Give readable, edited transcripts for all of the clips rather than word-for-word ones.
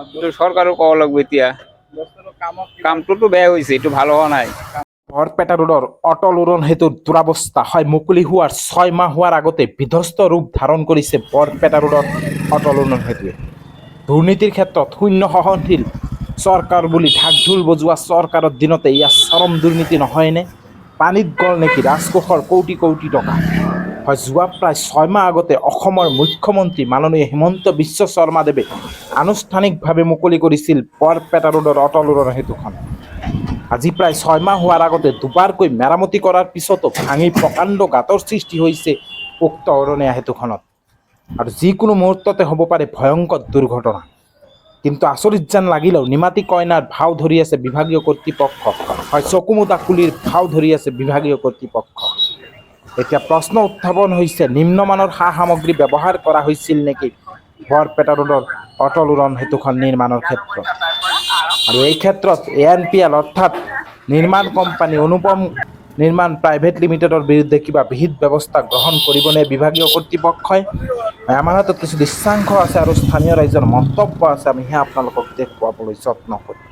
একটু সৰকাৰও কওয়া লাগবে এতিয়া কামটোতো বেয়া হৈছে, এইটো ভাল হোৱা নাই। বৰপেটা ৰোডৰ অটল উৰণ সেতুৰ দুৰৱস্থা হয় মুকলি হোৱাৰ 6 মাহ হোৱাৰ আগতে বিধ্বস্ত ৰূপ ধাৰণ কৰিছে বৰপেটা ৰোডৰ অটল উৰণ সেতুৱে। দুৰ্নীতিৰ ক্ষেত্ৰত শূন্য সহনশীল চৰকাৰ বুলি ঢাক ঢোল বজোৱা চৰকাৰৰ দিনতে ইয়াৰ চৰম দুৰ্নীতি নহয়নে? পানীত গ'ল নেকি ৰাজকোষৰ কোটি কোটি টকা? হয়, যোৱা প্ৰায় 6 মাহ আগতে অসমৰ মুখ্যমন্ত্ৰী মাননীয় হিমন্ত বিশ্ব শৰ্মাদেৱে আনুষ্ঠানিকভাৱে মুকলি কৰিছিল বৰপেটা ৰোডৰ অটল উৰণ সেতুখন। আজি প্ৰায় 6 মাহ হোৱাৰ আগতে দুবাৰকৈ মেৰামতি কৰাৰ পিছতো ভাঙি প্ৰকাণ্ড গাঁতৰ সৃষ্টি হৈছে উক্ত উৰণীয়া সেতুখনত। আৰু যিকোনো মুহূৰ্ততে হ'ব পাৰে ভয়ংকৰ দুৰ্ঘটনা। কিন্তু আচৰিত যেন লাগিলেও নিমাতী কইনাৰ ভাও ধৰি আছে বিভাগীয় কৰ্তৃপক্ষ। হয়, চকুমুদা কুলিৰ ভাও ধৰি আছে বিভাগীয় কৰ্তৃপক্ষ। এতিয়া প্ৰশ্ন উত্থাপন হৈছে নিম্নমানৰ সা সামগ্ৰী ব্যৱহাৰ কৰা হৈছিল নেকি বৰপেটা ৰোডৰ অটল উৰণ সেতুখন নিৰ্মাণৰ ক্ষেত্ৰত? আৰু এই ক্ষেত্ৰত ANPL অৰ্থাৎ নিৰ্মাণ কোম্পানী অনুপম নিৰ্মাণ প্ৰাইভেট লিমিটেডৰ বিৰুদ্ধে কিবা বিহিত ব্যৱস্থা গ্ৰহণ কৰিবনে বিভাগীয় কৰ্তৃপক্ষই? আমাৰ হাতত কিছু দৃশ্যাংশ আছে আৰু স্থানীয় ৰাইজৰ মন্তব্য আছে, আমি সেয়া আপোনালোকক দেখুৱাবলৈ যত্ন কৰিম।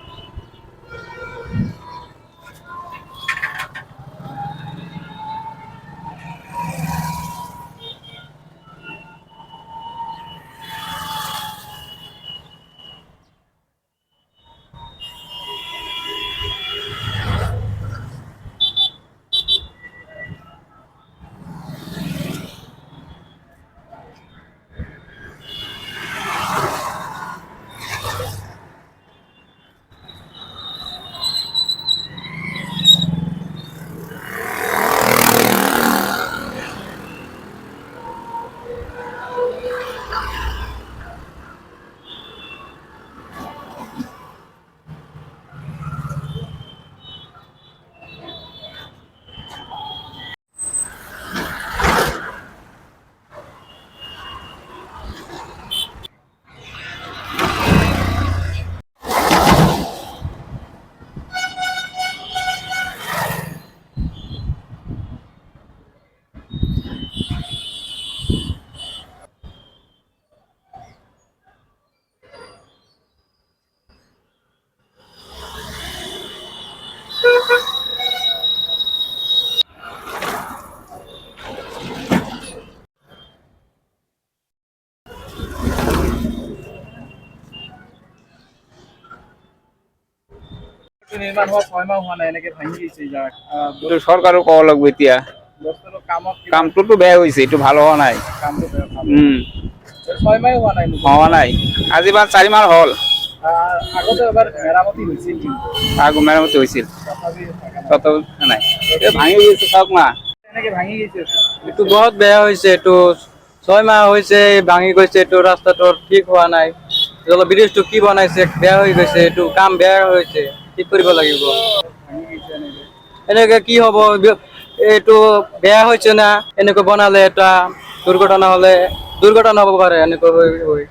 নিৰ্মাণ হোৱা 6 মাহ হোৱা নাই, এনেকে ভাঙি গৈছে জাগা। এইটো চৰকাৰও কওয়া লাগবে এতিয়া কামটোতো বেয়া হৈছে, এইটো ভাল হোৱা নাই। 6 মাহ হোৱা নাই, হোৱা নাই, আজি বা 4 মাহ হ'ল। আগতে এবাৰ মেৰামতি হৈছিল কিন্তু আগত মেৰামতি হৈছিল, তথাপি নাই ভাঙি গৈছে চাওক না। এনেকে ভাঙি গৈছে। এইটো বহুত বেয়া হৈছে, এইটো 6 মাহ হৈছে ভাঙি গৈছে, এইটো ৰাস্তাটো ঠিক হোৱা নাই। ব্ৰিজটো কি বনাইছে বেয়া হৈ গৈছে, এইটো কাম বেয়া হৈছে, ঠিক কৰিব লাগিব। এনেকে কি হ'ব, এইটো বেয়া হৈছে না, এনেকৈ বনালে এটা দুৰ্ঘটনা হ'ব পাৰে, এনেকৈ হৈ